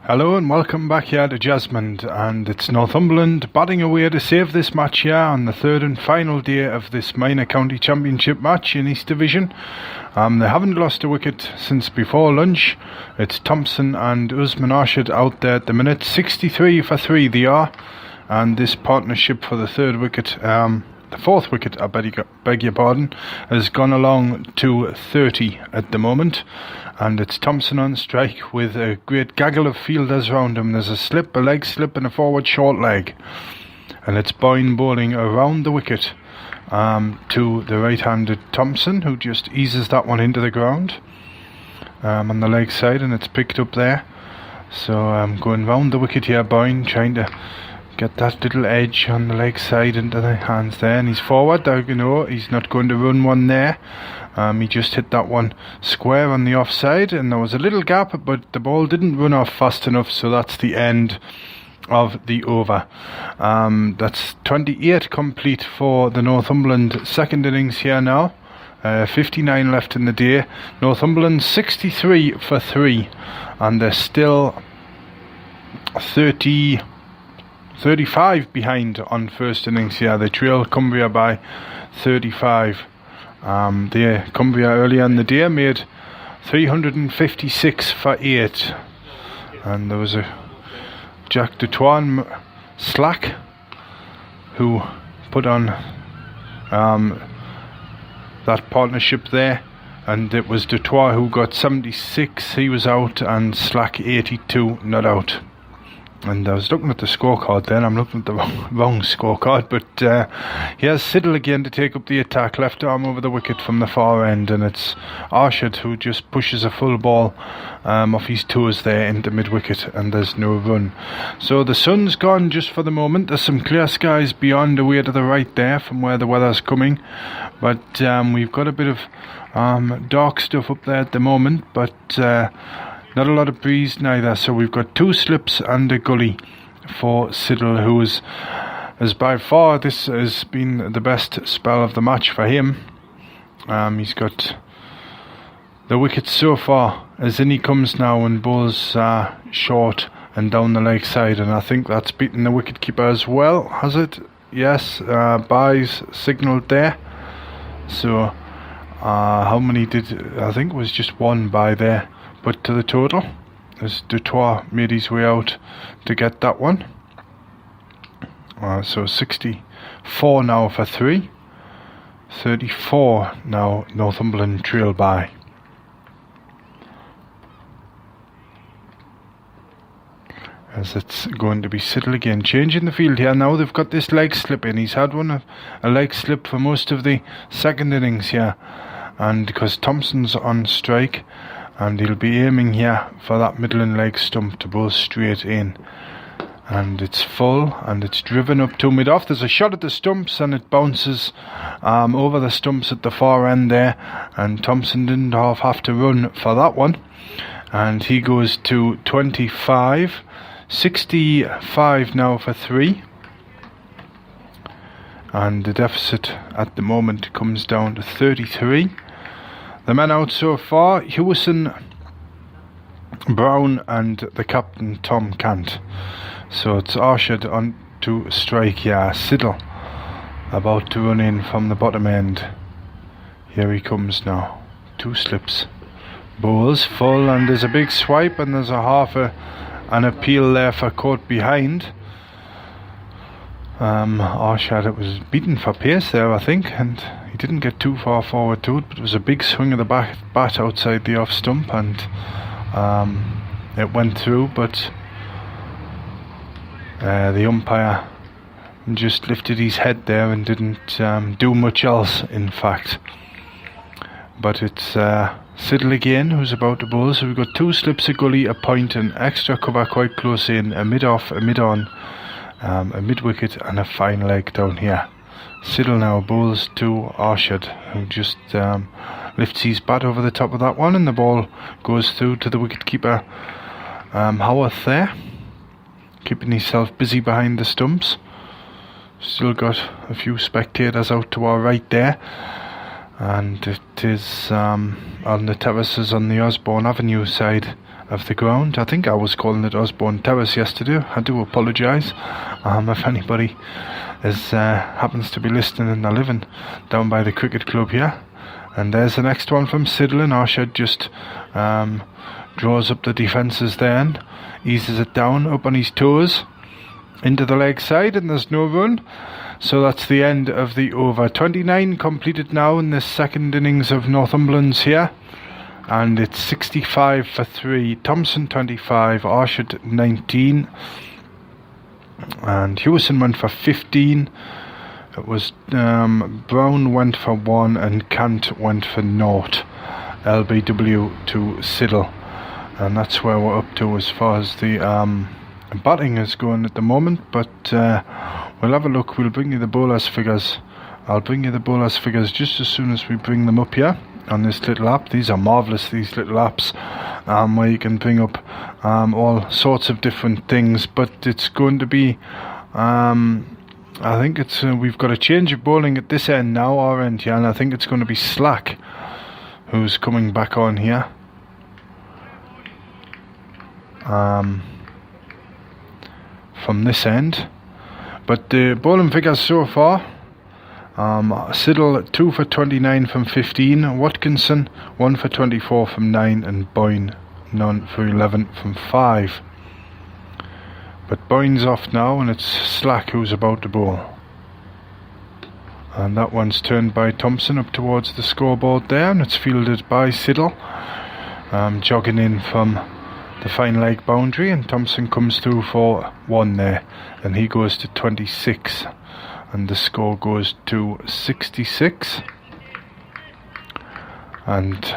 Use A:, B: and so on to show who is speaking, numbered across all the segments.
A: Hello and welcome back here to Jasmine, and it's Northumberland batting away to save this match here on the third and final day of this minor county championship match in East Division. They haven't lost a wicket since before lunch. It's Thompson and Usman Arshad out there at the minute. 63 for 3 they are, and this partnership for the third wicket, the fourth wicket, I beg your pardon, has gone along to 30 at the moment. And it's Thompson on strike with a great gaggle of fielders round him. There's a slip, a leg slip and a forward short leg. And it's Boyne bowling around the wicket to the right-handed Thompson, who just eases that one into the ground on the leg side, and it's picked up there. So going round the wicket here, Boyne trying to get that little edge on the leg side into the hands there, and he's forward. You know, he's not going to run one there. He just hit that one square on the offside, and there was a little gap, but the ball didn't run off fast enough, so that's the end of the over. That's 28 complete for the Northumberland second innings here now. 59 left in the day. Northumberland 63 for 3, and they're still 35 behind on first innings here. They trail Cumbria by 35. Cumbria earlier in the day made 356 for 8, and there was a Jack Dutoit slack who put on that partnership there, and it was Dutoit who got 76, he was out, and Slack 82 not out. And I was looking at the scorecard then, I'm looking at the wrong scorecard, but here's Siddle again to take up the attack, left arm over the wicket from the far end, and it's Arshad who just pushes a full ball off his toes there into mid-wicket, and there's no run. So the sun's gone just for the moment. There's some clear skies beyond away to the right there from where the weather's coming, but we've got a bit of dark stuff up there at the moment, but not a lot of breeze neither, so we've got 2 slips and a gully for Siddle, who is by far, this has been the best spell of the match for him. He's got the wickets so far, as in he comes now and bowls short and down the leg side, and I think that's beaten the wicket keeper as well, has it? Yes, byes signalled there. So how many did, I think it was just 1 bye there. But to the total, as Dutoit made his way out to get that one. So 64 now for 3. 34 now Northumberland trail by. As it's going to be Siddle again, changing the field here now. They've got this leg slip in. He's had a leg slip for most of the second innings here, and because Thompson's on strike, and he'll be aiming here for that middle and leg stump to bowl straight in. And it's full, and it's driven up to mid-off. There's a shot at the stumps, and it bounces over the stumps at the far end there, and Thompson didn't have to run for that one. And he goes to 25. 65 now for 3. And the deficit at the moment comes down to 33. The men out so far, Hewison, Brown and the captain Tom Cant. So it's Arshad on to strike here. Siddle about to run in from the bottom end. Here he comes now. 2 slips. Bowls full, and there's a big swipe, and there's an appeal there for caught behind. Arshad, it was beaten for pace there, I think, and he didn't get too far forward to it, but it was a big swing of the bat outside the off stump, and it went through, but the umpire just lifted his head there and didn't do much else, in fact. But it's Siddle again who's about to bowl, so we've got 2 slips, a gully, a point, and extra cover quite close in, a mid-off, a mid-on, a mid-wicket, and a fine leg down here. Siddle now bowls to Arshad, who just lifts his bat over the top of that one, and the ball goes through to the wicket-keeper Howarth there, keeping himself busy behind the stumps. Still got a few spectators out to our right there. and it is on the terraces on the Osborne Avenue side of the ground. I think I was calling it Osborne Terrace yesterday. I do apologise if anybody happens to be listening and they're living down by the cricket club here. And there's the next one from Siddle, and Arshad just draws up the defences there and eases it down up on his toes into the leg side, and there's no run. So that's the end of the over. 29 completed now in this second innings of Northumberland's here, and it's 65 for 3. Thompson 25, Arshad 19, and Hewison went for 15. It was Brown went for 1 and Kant went for 0. LBW to Siddle, and that's where we're up to as far as the batting is going at the moment. But we'll have a look. We'll bring you the bowlers figures. I'll bring you the bowlers figures just as soon as we bring them up here on this little app. These are marvellous, these little apps, where you can bring up all sorts of different things. But it's going to be I think it's we've got a change of bowling at this end now, our end here, and I think it's going to be Slack who's coming back on here. From this end. But the bowling figures so far, Siddle 2 for 29 from 15, Watkinson 1 for 24 from 9, and Boyne none for 11 from 5. But Boyne's off now, and it's Slack who's about to bowl. And that one's turned by Thompson up towards the scoreboard there, and it's fielded by Siddle, jogging in from the fine leg boundary, and Thompson comes through for 1 there, and he goes to 26, and the score goes to 66. And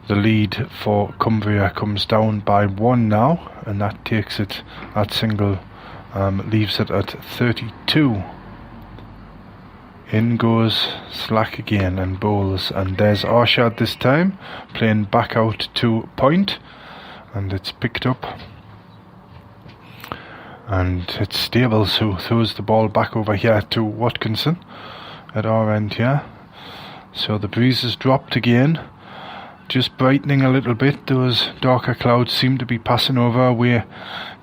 A: the lead for Cumbria comes down by 1 now, and that takes it, that single leaves it at 32. In goes Slack again and bowls, and there's Arshad this time, playing back out to point, and it's picked up. And it's Stables who throws the ball back over here to Watkinson at our end here. So the breeze has dropped again, just brightening a little bit. Those darker clouds seem to be passing over away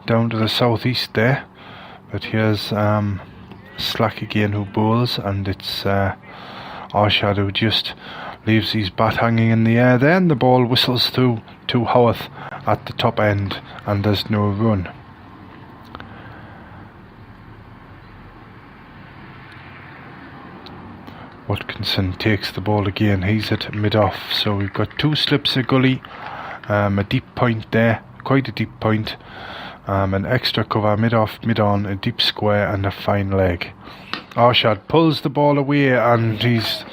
A: down to the southeast there. But here's Slack again who bowls, and it's Arshad who just leaves his bat hanging in the air there, and the ball whistles through to Howarth at the top end, and there's no run. Watkinson takes the ball again. He's at mid-off, so we've got 2 slips of gully, a deep point there, quite a deep point, an extra cover, mid-off, mid-on, a deep square, and a fine leg. Arshad pulls the ball away, and he's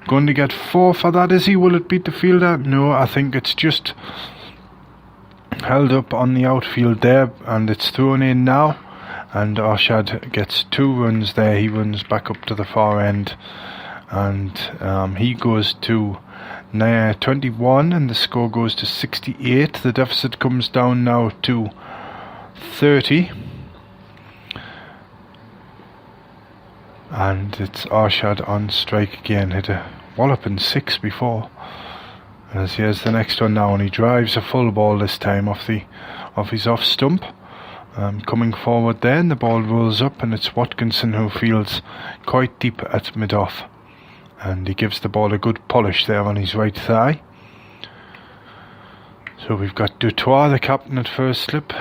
A: going to get 4 for that, is he? Will it beat the fielder? No, I think it's just held up on the outfield there, and it's thrown in now, and Arshad gets 2 runs there. He runs back up to the far end, and he goes to 21, and the score goes to 68. The deficit comes down now to 30, and it's Arshad on strike again. Hit a walloping 6 before, as here's the next one now, and he drives a full ball this time off his off stump, coming forward there, and the ball rolls up, and it's Watkinson who fields quite deep at mid-off, and he gives the ball a good polish there on his right thigh. So we've got Dutoit, the captain, at first slip,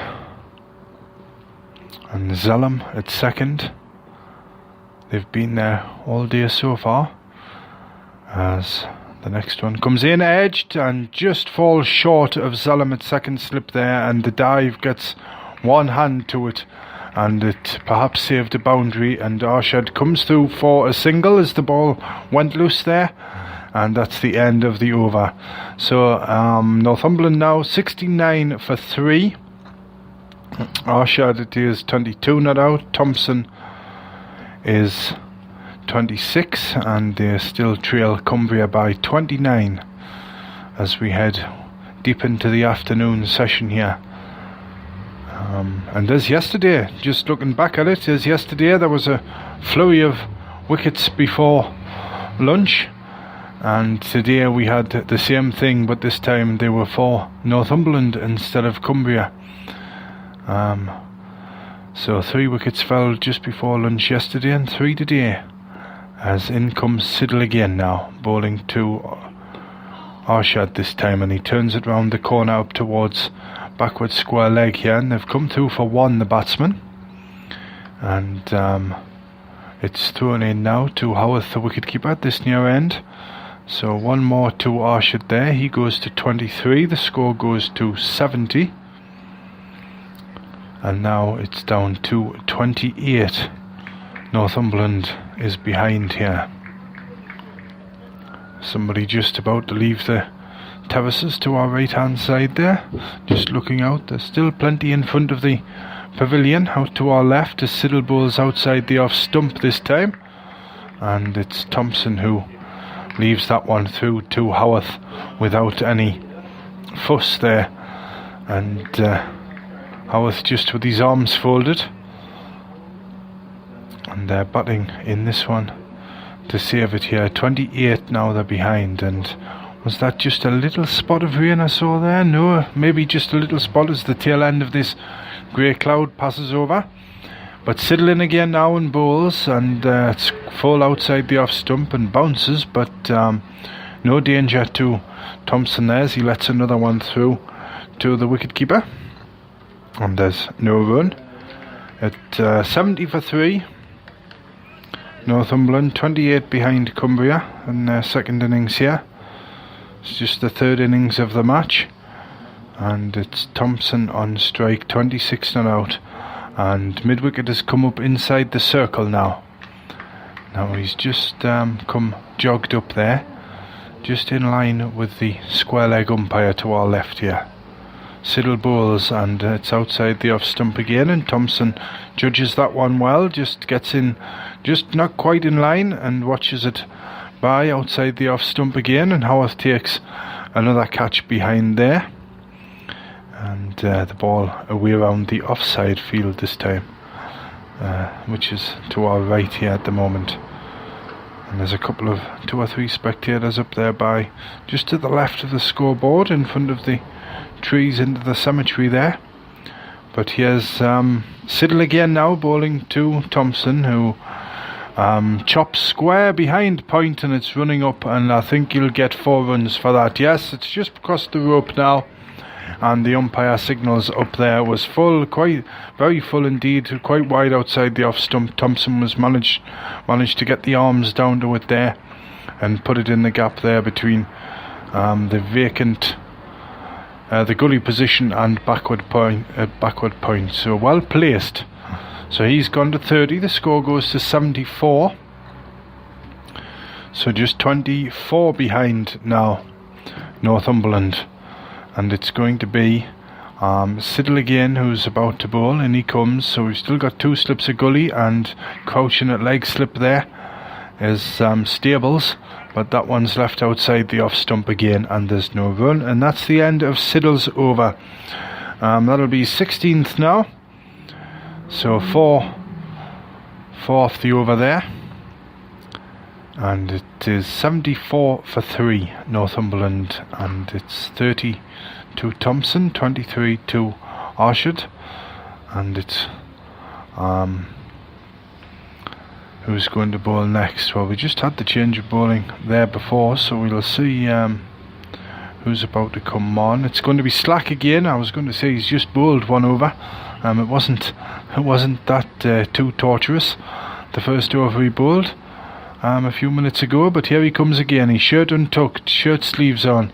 A: and Zellum at second. They've been there all day so far, as the next one comes in edged and just falls short of Zellum at second slip there, and the dive gets one hand to it, and it perhaps saved a boundary, and Arshad comes through for a single as the ball went loose there, and that's the end of the over. So Northumberland now 69 for 3. Arshad, it is 22 not out. Thompson is 26, and they still trail Cumbria by 29 as we head deep into the afternoon session here. And as yesterday, just looking back at it, as yesterday there was a flurry of wickets before lunch, And today we had the same thing, but this time they were for Northumberland instead of Cumbria. So 3 wickets fell just before lunch yesterday and 3 today, as in comes Siddle again now, bowling to Arshad this time, and he turns it round the corner up towards backward square leg here, and they've come through for 1, the batsman, and it's thrown in now to Howarth, the wicketkeeper, at this near end. So 1 more to Arshad there, he goes to 23, the score goes to 70. And now it's down to 28. Northumberland is behind here. Somebody just about to leave the terraces to our right hand side there, just looking out. There's still plenty in front of the pavilion. Out to our left is Siddle bowls outside the off stump this time, and it's Thompson who leaves that one through to Howarth without any fuss there, and Howarth just with his arms folded, and they're batting in this one to save it here. 28 now they're behind, and was that just a little spot of rain I saw there? No, maybe just a little spot as the tail end of this grey cloud passes over. But Siddle in again now and bowls, and it's full outside the off stump and bounces, but no danger to Thompson there as he lets another one through to the wicketkeeper. And there's no run at 70 for 3. Northumberland 28 behind Cumbria in their second innings here. It's just the third innings of the match, and it's Thompson on strike, 26 not out, and mid-wicket has come up inside the circle now. Now he's just come jogged up there, just in line with the square leg umpire to our left here. Siddle bowls, and it's outside the off stump again, and Thompson judges that one well, just gets in, just not quite in line, and watches it by outside the off stump again, and Howarth takes another catch behind there, and the ball away around the offside field this time, which is to our right here at the moment. And there's a couple of 2 or 3 spectators up there by just to the left of the scoreboard in front of the trees into the cemetery there. But here's Siddle again now bowling to Thompson, who chops square behind point, and it's running up, and I think he'll get 4 runs for that. Yes, it's just crossed the rope now, and the umpire signals up there was full, quite very full indeed, quite wide outside the off stump. Thompson was managed to get the arms down to it there and put it in the gap there between the vacant the gully position and backward point, so well placed. So he's gone to 30, the score goes to 74, so just 24 behind now Northumberland, and it's going to be Siddle again who's about to bowl, and he comes, so we've still got 2 slips of gully, and crouching at leg slip there is Stables, but that one's left outside the off stump again, and there's no run, and that's the end of Siddle's over. That'll be 16th now, so 4 off the over there, and it is 74 for 3 Northumberland, and it's 30 to Thompson, 23 to Arshad, and it's who's going to bowl next? Well, we just had the change of bowling there before, so we'll see who's about to come on. It's going to be Slack again. I was going to say he's just bowled 1 over. It wasn't that too torturous, the first over he bowled a few minutes ago, but here he comes again. He's shirt untucked, shirt sleeves on,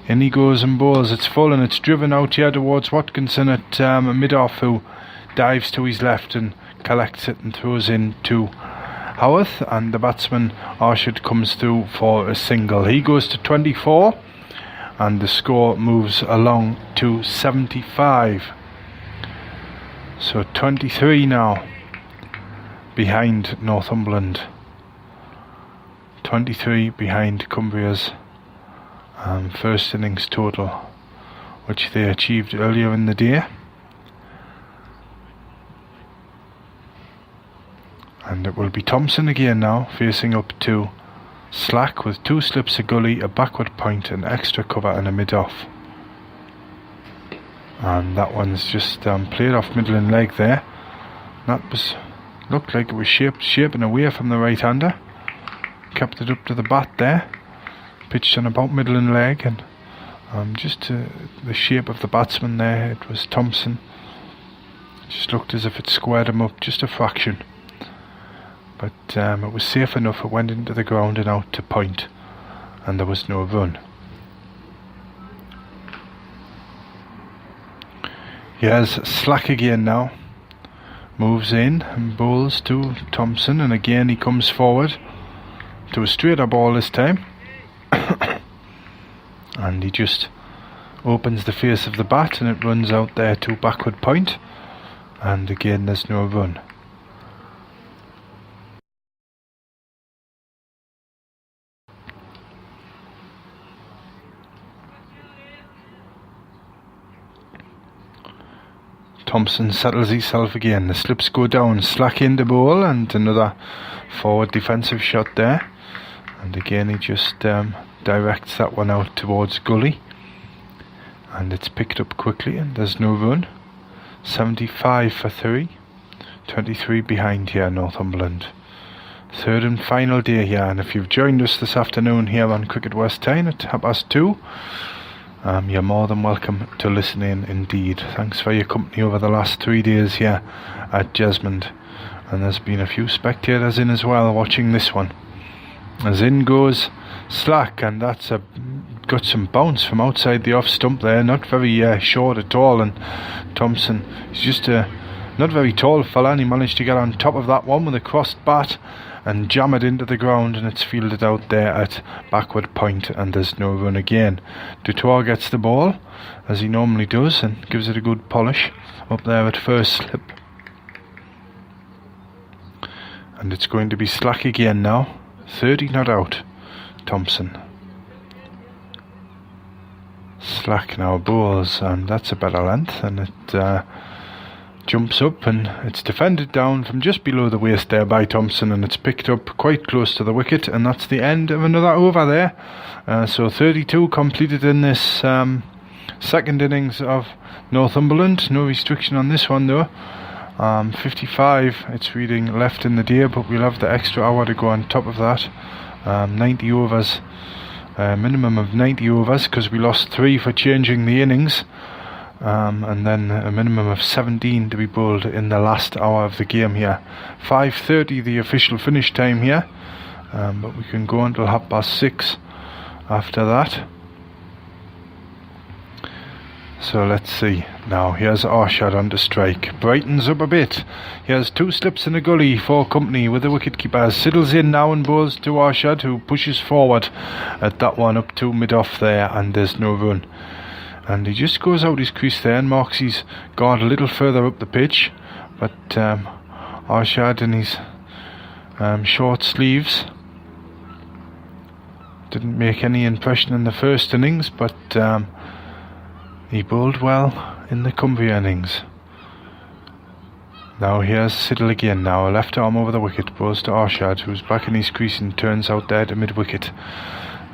A: and he goes and bowls. It's full, and it's driven out here towards Watkinson at mid-off, who dives to his left and collects it and throws in to Howarth, and the batsman Arshad comes through for a single. He goes to 24, and the score moves along to 75. So 23 now behind Northumberland, 23 behind Cumbria's first innings total, which they achieved earlier in the day. And it will be Thompson again now, facing up to slack with 2 slips of gully, a backward point, an extra cover and a mid-off. And that one's just played off middling leg there. That looked like it was shaping away from the right-hander. Kept it up to the bat there. Pitched on about middling leg, and just to the shape of the batsman there, it was Thompson. Just looked as if it squared him up just a fraction. But it was safe enough. It went into the ground and out to point, and there was no run. Here's slack again now. Moves in and bowls to Thompson, and again he comes forward to a straighter ball this time. And he just opens the face of the bat, and it runs out there to backward point, and again there's no run. Thompson settles himself again. The slips go down, slack in the bowl, and another forward defensive shot there. And again he just directs that one out towards gully, and it's picked up quickly, and there's no run. 75 for 3, 23 behind here, Northumberland. Third and final day here, and if you've joined us this afternoon here on Cricket West Time at 2:30, you're more than welcome to listen in indeed. Thanks for your company over the last 3 days here at Jesmond, and there's been a few spectators in as well watching this one. As in goes slack, and that's got some bounce from outside the off stump there, not very short at all, and Thompson is just a not very tall fella, and he managed to get on top of that one with a crossed bat and jam it into the ground, and it's fielded out there at backward point, and there's no run again. Dutour gets the ball as he normally does and gives it a good polish up there at first slip, and it's going to be slack again now. 30 not out, Thompson. Slack now bowls, and that's a better length, and it jumps up, and it's defended down from just below the waist there by Thompson, and it's picked up quite close to the wicket, and that's the end of another over there. So 32 completed in this second innings of Northumberland. No restriction on this one though. 55 it's reading left in the day, but we'll have the extra hour to go on top of that. 90 overs, minimum of 90 overs, because we lost 3 for changing the innings. And then a minimum of 17 to be bowled in the last hour of the game here. 5:30 the official finish time here, but we can go until 6:30 after that. So let's see. Now here's Arshad on to strike. Brightens up a bit. Here's 2 slips in a gully for company with the wicketkeeper. Siddles in now and bowls to Arshad, who pushes forward at that one up to mid-off there, and there's no run. And he just goes out his crease there and marks his guard a little further up the pitch. But Arshad in his short sleeves didn't make any impression in the first innings, but he bowled well in the Cumbria innings. Now here's Siddle again now, a left arm over the wicket, bowls to Arshad, who's back in his crease and turns out there to mid-wicket.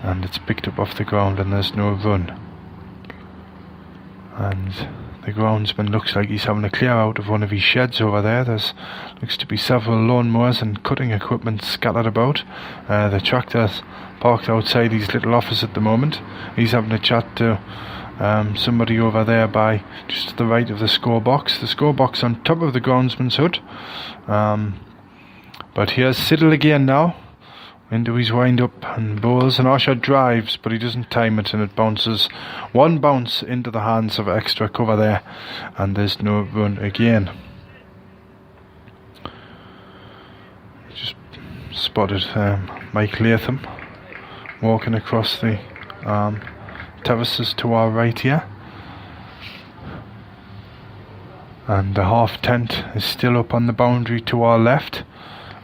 A: And it's picked up off the ground, and there's no run. And the groundsman looks like he's having a clear out of one of his sheds over there. There's looks to be several lawnmowers and cutting equipment scattered about. The tractor's parked outside his little office at the moment. He's having a chat to somebody over there by just to the right of the score box. The score box on top of the groundsman's hut. But here's Siddle again now, into his wind up and bowls, and Arshad drives, but he doesn't time it, and it bounces one bounce into the hands of extra cover there, and there's no run again. Just spotted Mike Latham walking across the terraces to our right here, and the half tent is still up on the boundary to our left,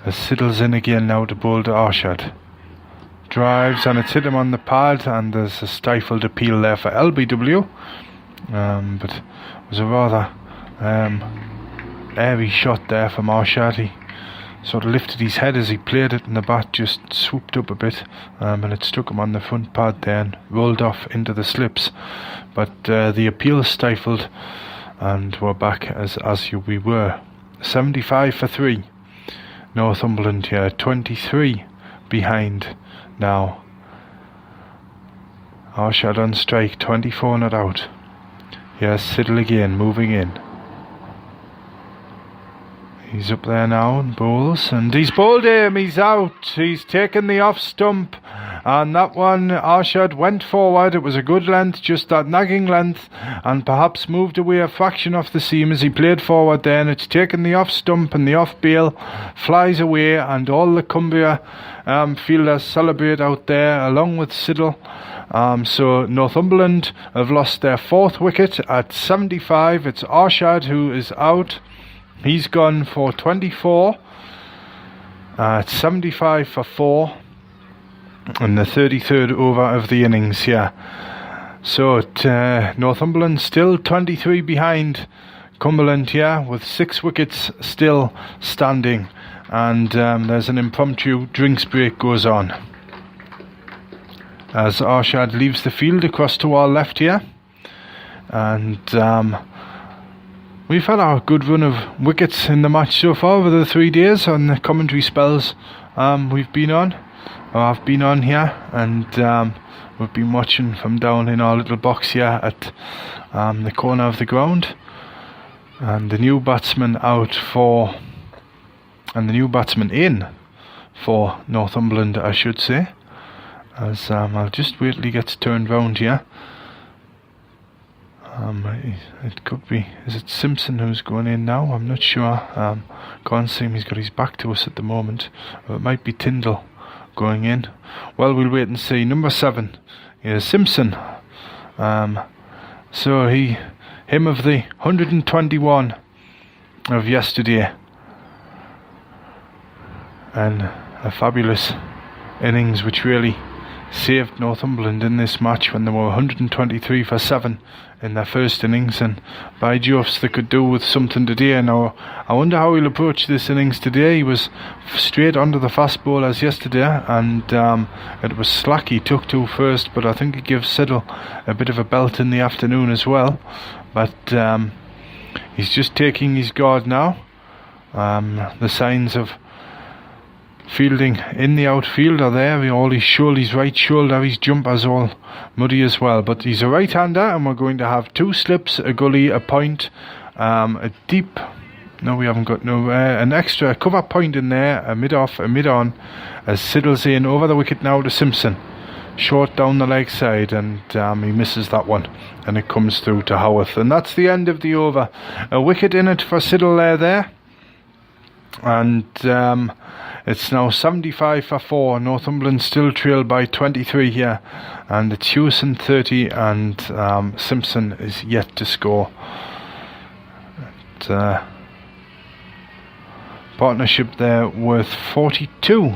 A: as Siddle's in again now to bowl to Arshad. Drives, and it's hit him on the pad, and there's a stifled appeal there for LBW, but it was a rather airy shot there from Arshad. He sort of lifted his head as he played it, and the bat just swooped up a bit, and it struck him on the front pad there and rolled off into the slips. But the appeal stifled, and we're back as we were. 75 for 3. Northumberland here, 23 behind now. Arshad on strike, 24 not out. Here's Siddle again, moving in. He's up there now and bowls, and he's bowled him, he's out. He's taken the off stump, and that one, Arshad went forward. It was a good length, just that nagging length, and perhaps moved away a fraction off the seam as he played forward there, and it's taken the off stump, and the off bail flies away, and all the Cumbria fielders celebrate out there along with Siddle. So Northumberland have lost their 4th wicket at 75. It's Arshad who is out. He's gone for 24 at 75 for 4 in the 33rd over of the innings here. So Northumberland still 23 behind Cumberland here with 6 wickets still standing, and there's an impromptu drinks break goes on as Arshad leaves the field across to our left here, and we've had a good run of wickets in the match so far over the 3 days on the commentary spells we've been on, or I've been on here, and we've been watching from down in our little box here at the corner of the ground. And the new batsman out for, and the new batsman in for Northumberland, I should say, as I'll just wait till he gets turned round here. It could be, is it Simpson who's going in now? I'm not sure. Can't see him, he's got his back to us at the moment. Or it might be Tyndall going in. Well, we'll wait and see. Number 7 is Simpson. So him of the 121 of yesterday, and a fabulous innings which really saved Northumberland in this match when they were 123 for 7 in their first innings, and by Jove they could do with something today. Now I wonder how he'll approach this innings today. He was straight onto the fast bowlers yesterday, and it was Slack he took to first, but I think he gives Siddle a bit of a belt in the afternoon as well. But he's just taking his guard now. The signs of fielding in the outfield are there. All his shoulder, his right shoulder, his jumper's all muddy as well. But he's a right-hander, and we're going to have 2 slips, a gully, a point, a deep. No, we haven't got an extra cover point in there, a mid-off, a mid-on, as Siddle's in over the wicket now to Simpson. Short down the leg side, and he misses that one, and it comes through to Howarth, and that's the end of the over. A wicket in it for Siddle there, and it's now 75 for 4. Northumberland still trailed by 23 here, and it's Hewson 30, and Simpson is yet to score. And, partnership there worth 42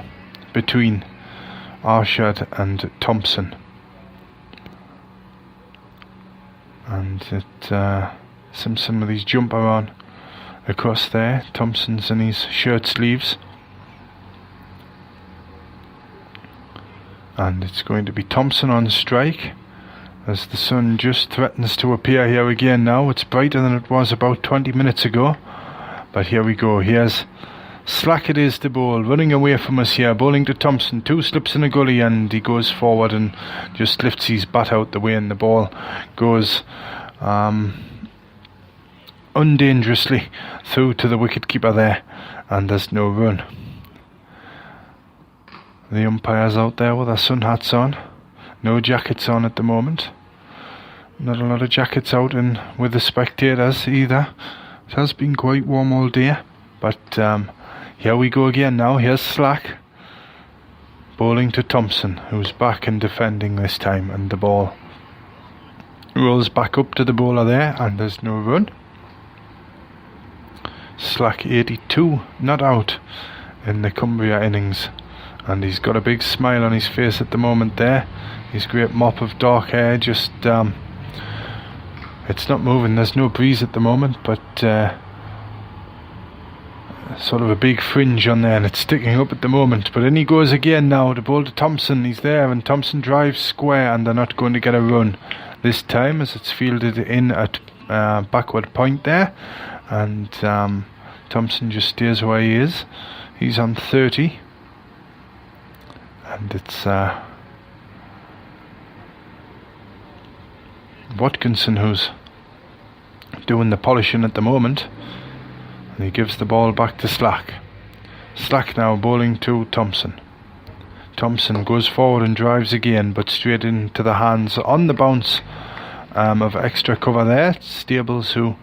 A: between Arshad and Thompson, and Simpson with his jumper on across there. Thompson's in his shirt sleeves, and it's going to be Thompson on strike as the sun just threatens to appear here again now. It's brighter than it was about 20 minutes ago, but here we go. Here's Slack it is to bowl, running away from us here, bowling to Thompson, 2 slips in a gully, and he goes forward and just lifts his bat out the way, and the ball goes undangerously through to the wicketkeeper there, and there's no run. The umpires out there with their sun hats on, no jackets on at the moment. Not a lot of jackets out in with the spectators either. It has been quite warm all day, but here we go again now. Here's Slack bowling to Thompson, who's back and defending this time, and the ball rolls back up to the bowler there, and there's no run. Slack 82 not out in the Cumbria innings, and he's got a big smile on his face at the moment there. His great mop of dark hair just it's not moving. There's no breeze at the moment, but sort of a big fringe on there and it's sticking up at the moment. But in he goes again now, the ball to Thompson. He's there and Thompson drives square and they're not going to get a run this time as it's fielded in at backward point there. And Thompson just stays where he is. He's on 30. And it's Watkinson who's doing the polishing at the moment. And he gives the ball back to Slack. Slack now bowling to Thompson. Thompson goes forward and drives again, but straight into the hands on the bounce of extra cover there. Stables who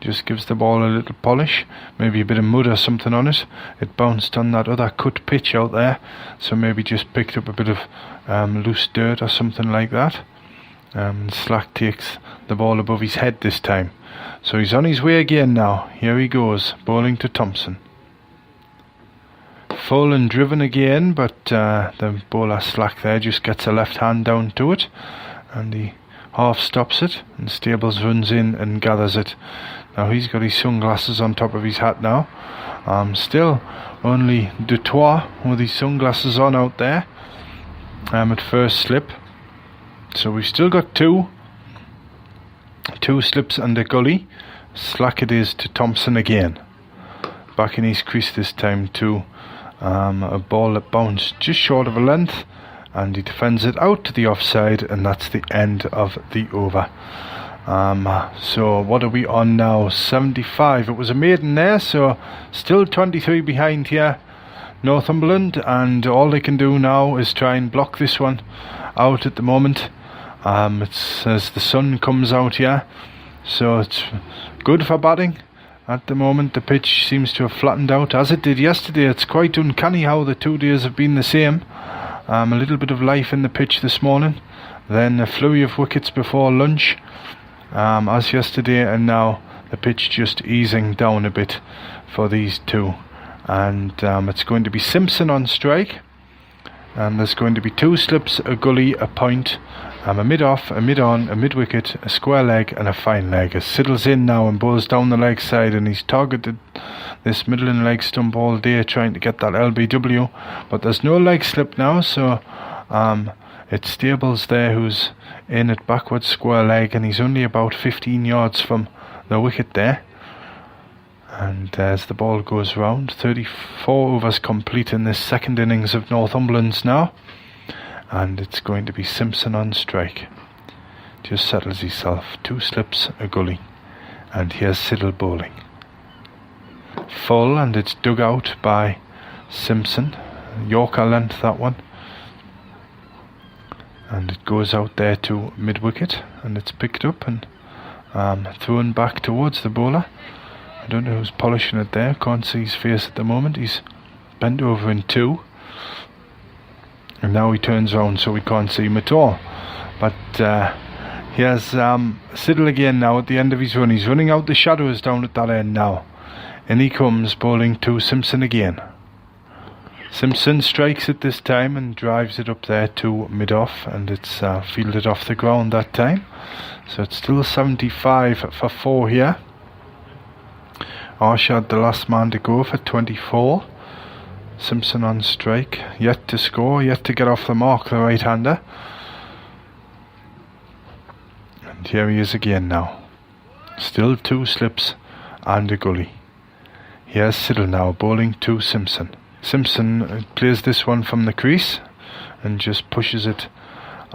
A: just gives the ball a little polish, maybe a bit of mud or something on it. It bounced on that other cut pitch out there, so maybe just picked up a bit of loose dirt or something like that. Slack takes the ball above his head this time. So he's on his way again now. Here he goes, bowling to Thompson. Full and driven again, but the bowler Slack there just gets a left hand down to it. And he half stops it, and Stables runs in and gathers it. Now he's got his sunglasses on top of his hat now. Still only Dutoit with his sunglasses on out there at first slip. So we've still got two slips and a gully. Slack it is to Thompson again. Back in his crease this time to a ball that bounced just short of a length, and he defends it out to the offside, and that's the end of the over. So what are we on now? 75. It was a maiden there, so still 23 behind here, Northumberland, and all they can do now is try and block this one out at the moment. It's as the sun comes out here, so it's good for batting. At the moment the pitch seems to have flattened out as it did yesterday. It's quite uncanny how the 2 days have been the same. A little bit of life in the pitch this morning, then a flurry of wickets before lunch as yesterday, and now the pitch just easing down a bit for these two. And it's going to be Simpson on strike, and there's going to be two slips, a gully, a point, a mid-off, a mid-on, a mid-wicket, a square leg and a fine leg. As Siddle's in now and bowls down the leg side, and he's targeted this middle and leg stump all day trying to get that LBW, but there's no leg slip now, so it's Stables there who's in at backward square leg, and he's only about 15 yards from the wicket there. And as the ball goes round, 34 overs complete in this second innings of Northumberland's now. And it's going to be Simpson on strike. Just settles himself. Two slips, a gully. And here's Siddle bowling. Full, and it's dug out by Simpson. Yorker length, that one. And it goes out there to mid-wicket. And it's picked up and thrown back towards the bowler. I don't know who's polishing it there. Can't see his face at the moment. He's bent over in two. And now he turns around so we can't see him at all. But here's Siddle again now at the end of his run. He's running out the shadows down at that end now. And he comes bowling to Simpson again. Simpson strikes it this time and drives it up there to mid-off. And it's fielded off the ground that time. So it's still 75 for 4 here. Arshad the last man to go for 24. Simpson on strike, yet to score, yet to get off the mark, the right-hander. And here he is again now. Still two slips and a gully. Here's Siddle now bowling to Simpson. Simpson plays this one from the crease and just pushes it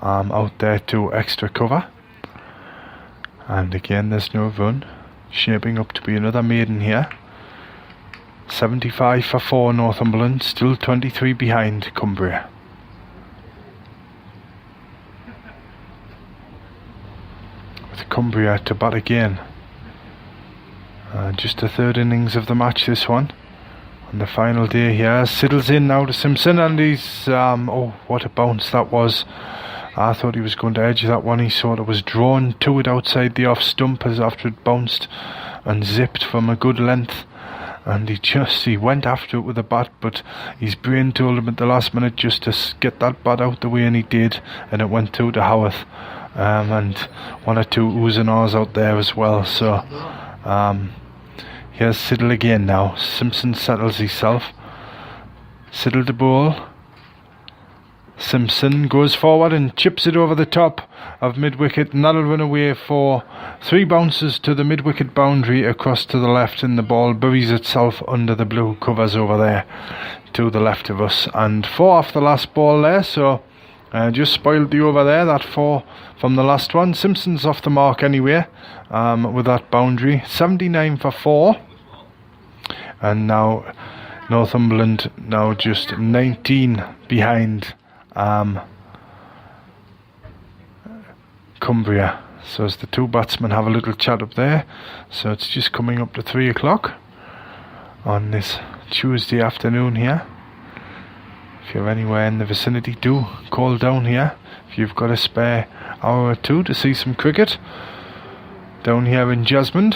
A: out there to extra cover. And again there's no run. Shaping up to be another maiden here. 75 for 4 Northumberland, still 23 behind Cumbria. With Cumbria to bat again. Just the third innings of the match this one. On the final day here, Siddle's in now to Simpson, and he's oh, what a bounce that was. I thought he was going to edge that one. He sort of was drawn to it outside the off stump as after it bounced and zipped from a good length. And he went after it with a bat, but his brain told him at the last minute just to get that bat out the way, and he did, and it went through to Howarth, and one or two oohs and ahs out there as well. So Here's Siddle again now. Simpson settles himself. Siddle to bowl. Simpson goes forward and chips it over the top of mid-wicket, and that'll run away for 3 bounces to the mid-wicket boundary across to the left, and the ball buries itself under the blue covers over there to the left of us. And 4 off the last ball there, so just spoiled the over there, that 4 from the last one. Simpson's off the mark anyway with that boundary. 79 for 4. And now Northumberland now just 19 behind Cumbria. So as the 2 batsmen have a little chat up there, so it's just coming up to 3 o'clock on this Tuesday afternoon here. If you're anywhere in the vicinity, do call down here if you've got a spare hour or 2 to see some cricket down here in Jesmond.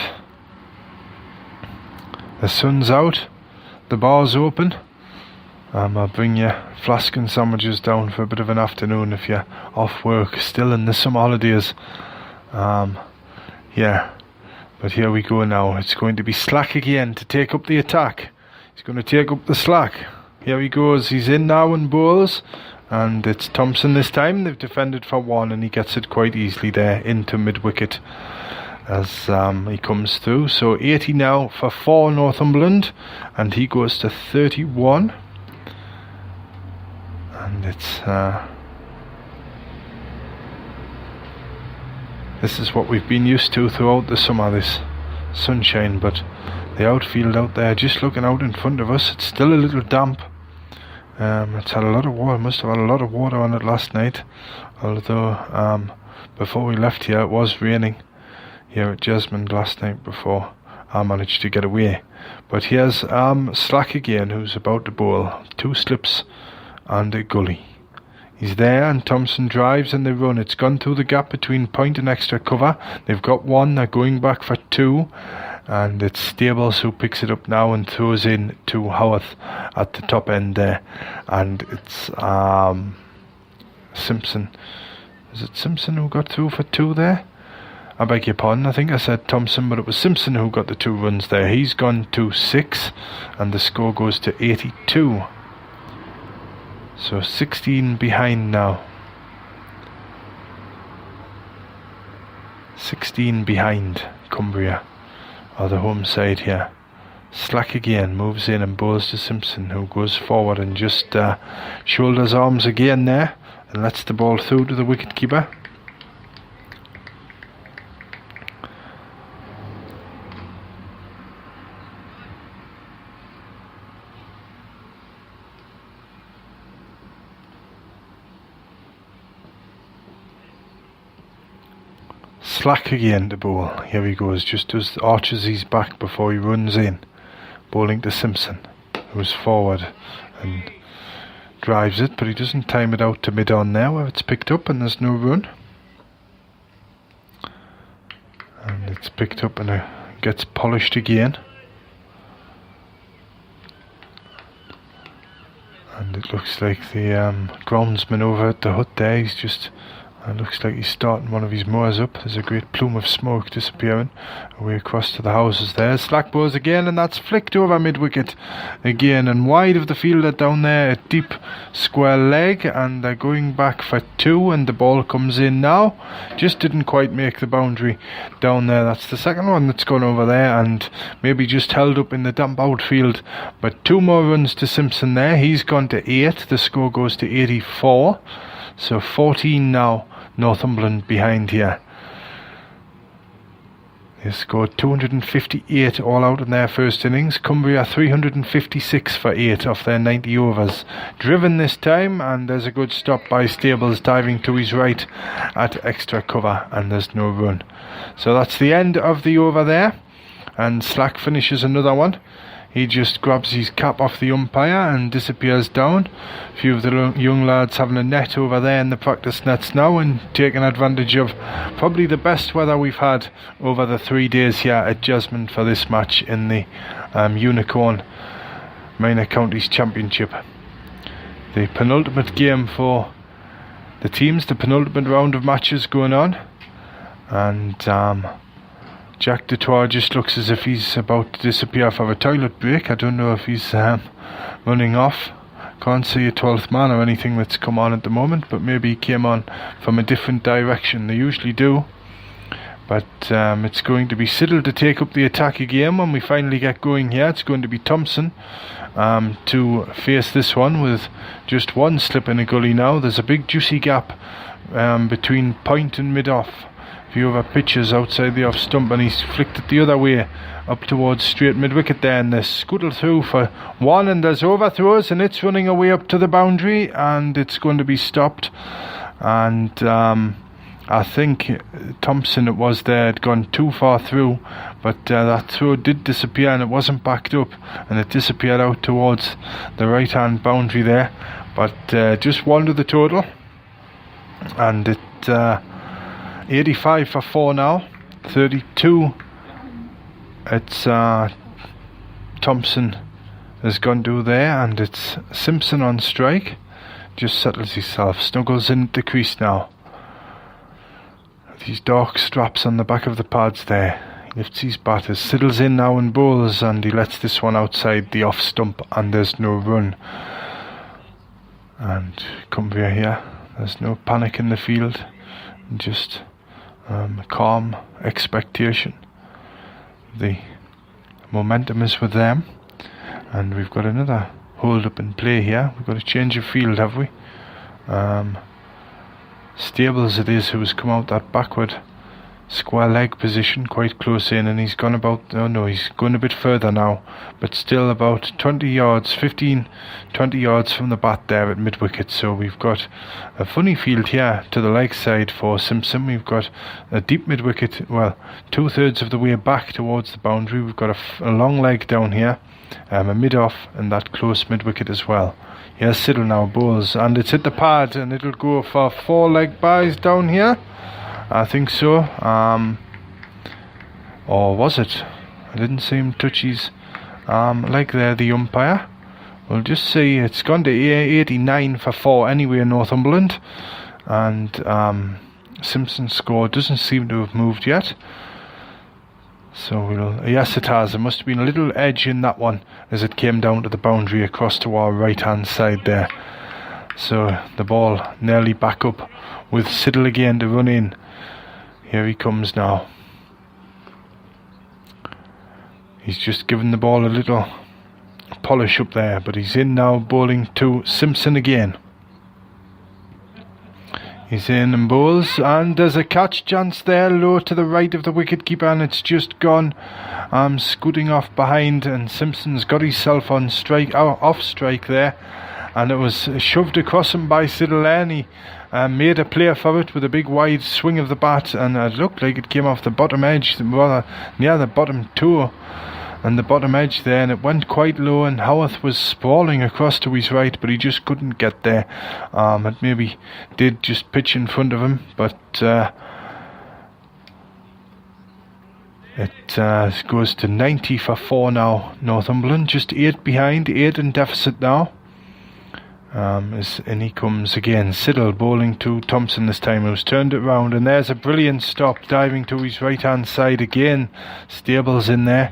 A: The sun's out, the bar's open. I'll bring you flask and sandwiches down for a bit of an afternoon if you're off work, still in the summer holidays. Yeah, but here we go now. It's going to be Slack again to take up the attack. He's going to take up the slack. Here he goes, he's in now and bowls, and it's Thompson this time. They've defended for 1 and he gets it quite easily there into mid-wicket as he comes through. So 80 now for 4 Northumberland, and he goes to 31. And it's this is what we've been used to throughout the summer, this sunshine, but the outfield out there, just looking out in front of us, it's still a little damp. It's had a lot of water, must have had a lot of water on it last night, although before we left here it was raining here at Jesmond last night before I managed to get away. But here's Slack again, who's about to bowl. 2 slips and a gully. He's there and Thompson drives and they run. It's gone through the gap between point and extra cover. They've got 1, they're going back for 2, and it's Stables who picks it up now and throws in to Howarth at the top end there. And it's Simpson. Is it Simpson who got through for 2 there? I beg your pardon, I think I said Thompson, but it was Simpson who got the 2 runs there. He's gone to 6 and the score goes to 82. So 16 behind now. 16 behind Cumbria, or the home side here. Slack again, moves in and bowls to Simpson, who goes forward and just shoulders arms again there and lets the ball through to the wicketkeeper. Slack again to bowl. Here he goes, just as arches his back before he runs in, bowling to Simpson, who's forward and drives it, but he doesn't time it out to mid-on there where it's picked up and there's no run. And it's picked up and it gets polished again. And it looks like the groundsman over at the hut there, he's just... looks like he's starting one of his mowers up. There's a great plume of smoke disappearing away across to the houses there. Slack bowls again, and that's flicked over mid-wicket again and wide of the fielder down there. A deep square leg, and they're going back for 2, and the ball comes in now. Just didn't quite make the boundary down there. That's the second one that's gone over there and maybe just held up in the damp outfield. But 2 more runs to Simpson there. He's gone to 8. The score goes to 84. So 14 now. Northumberland behind here. They scored 258 all out in their first innings. Cumbria 356 for 8 off their 90 overs. Driven this time, and there's a good stop by Stables diving to his right at extra cover, and there's no run. So that's the end of the over there, and Slack finishes another one. He just grabs his cap off the umpire and disappears down. A few of the young lads having a net over there in the practice nets now and taking advantage of probably the best weather we've had over the 3 days here at Jesmond for this match in the Unicorn Minor Counties Championship. The penultimate game for the teams, the penultimate round of matches going on. And Jack Detroit just looks as if he's about to disappear for a toilet break. I don't know if he's running off. Can't see a 12th man or anything that's come on at the moment, but maybe he came on from a different direction. They usually do. But it's going to be Siddle to take up the attack again when we finally get going here. It's going to be Thompson to face this one with just one slip in a gully now. There's a big juicy gap between point and mid-off. A few other pitches outside the off stump, and he's flicked it the other way up towards straight mid-wicket there, and they scuttle through for one, and there's overthrows, and it's running away up to the boundary, and it's going to be stopped. And I think Thompson, it was there, had gone too far through, but that throw did disappear, and it wasn't backed up, and it disappeared out towards the right hand boundary there. But just one to the total, and it 85 for 4 now, 32. It's Thompson has gone to there, and it's Simpson on strike. Just settles himself, snuggles into the crease now. These dark straps on the back of the pads there. He lifts his bat as Siddle's in now and bowls, and he lets this one outside the off stump, and there's no run. And Cumbria here, there's no panic in the field, just calm expectation. The momentum is with them, and we've got another hold up in play here. We've got a change of field, have we? Stables it is, who has come out that backward square leg position quite close in, and he's gone about, oh no, he's going a bit further now, but still about 20 yards, 15, 20 yards from the bat there at mid-wicket. So we've got a funny field here to the leg side for Simpson. We've got a deep mid-wicket, well, 2/3 of the way back towards the boundary. We've got a long leg down here, a mid-off, and that close mid-wicket as well. Here's Siddle now, bowls, and it's hit the pad, and it'll go for 4 leg byes down here. I think so. Or was it? I didn't see him touch his leg there, the umpire. We'll just see. It's gone to 89 for 4 anyway, Northumberland. And Simpson's score doesn't seem to have moved yet. So yes, it has. There must have been a little edge in that one as it came down to the boundary across to our right hand side there. So the ball nearly back up with Siddle again to run in. Here he comes now. He's just given the ball a little polish up there, but he's in now, bowling to Simpson again. He's in and bowls, and there's a catch chance there low to the right of the wicketkeeper, and it's just gone scooting off behind, and Simpson's got himself on strike, off strike there, and it was shoved across him by Siddle, and he made a play for it with a big wide swing of the bat, and it looked like it came off the bottom edge, rather near the bottom toe and the bottom edge there, and it went quite low, and Howarth was sprawling across to his right, but he just couldn't get there. It maybe did just pitch in front of him, but it goes to 90 for 4 now, Northumberland, just 8 behind, 8 in deficit now. And he comes again, Siddle bowling to Thompson this time, who's turned it round, and there's a brilliant stop, diving to his right hand side again. Stables in there,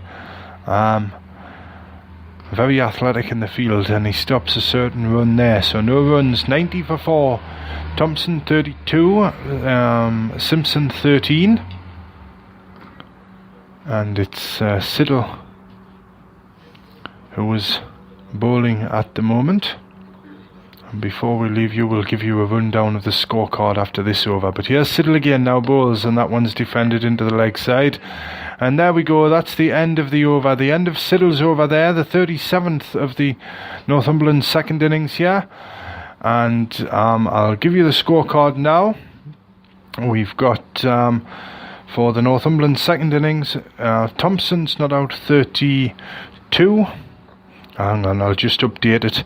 A: very athletic in the field, and he stops a certain run there, so no runs. 90 for 4, Thompson 32, Simpson 13, and it's Siddle who was bowling at the moment. And before we leave you, we'll give you a rundown of the scorecard after this over. But here's Siddle again now, bowls, and that one's defended into the leg side. And there we go, that's the end of the over. The end of Siddle's over there, the 37th of the Northumberland second innings here. And I'll give you the scorecard now. We've got, for the Northumberland second innings, Thompson's not out 32. Hang on, I'll just update it.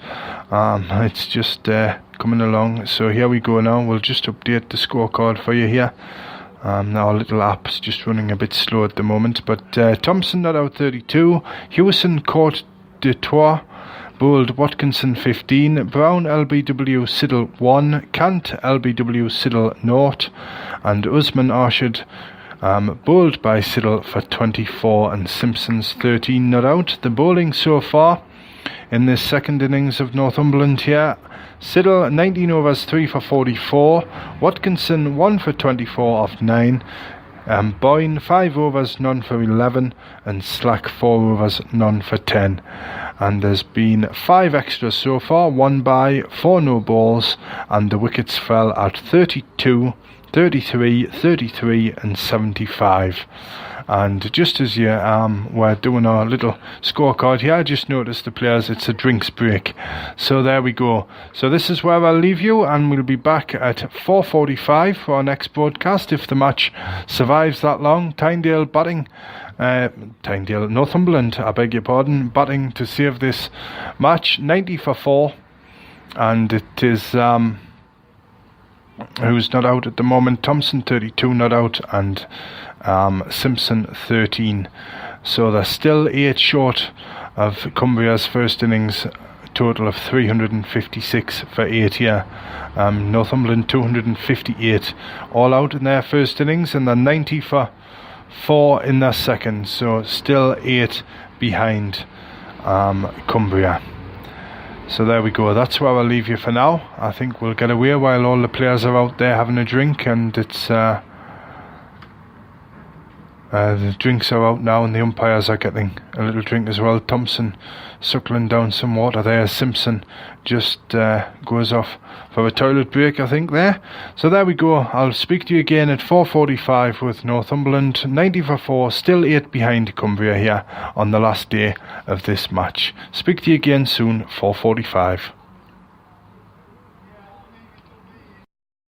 A: It's just coming along. So here we go now. We'll just update the scorecard for you here. Now our little app's just running a bit slow at the moment. But Thompson not out 32. Hewison caught Detroit. Bowled Watkinson 15. Brown LBW Siddle 1. Kant LBW Siddle 0. And Usman Arshad bowled by Siddle for 24 and Simpson's 13 not out. The bowling so far in this second innings of Northumberland here: Siddle 19 overs 3 for 44, Watkinson 1 for 24 off 9, Boyne 5 overs none for 11, and Slack 4 overs none for 10. And there's been 5 extras so far, 1 by, 4 no balls, and the wickets fell at 32, 33, 33 and 75. And just as you we're doing our little scorecard here, I just noticed the players, it's a drinks break. So there we go. So this is where I'll leave you, and we'll be back at 4:45 for our next broadcast if the match survives that long. Northumberland, I beg your pardon, batting to save this match, 90 for 4, and it is who's not out at the moment: Thompson 32 not out, and Simpson 13. So they're still 8 short of Cumbria's first innings total of 356 for 8 here. Northumberland 258 all out in their first innings, and they're 90 for 4 in their second, so still 8 behind Cumbria. So there we go, that's where I'll leave you for now. I think we'll get away while all the players are out there having a drink, and it's the drinks are out now and the umpires are getting a little drink as well. Thompson suckling down some water there. Simpson just goes off for a toilet break, I think, there. So there we go. I'll speak to you again at 4:45 with Northumberland 90 for 4, still 8 behind Cumbria here on the last day of this match. Speak to you again soon, 4:45.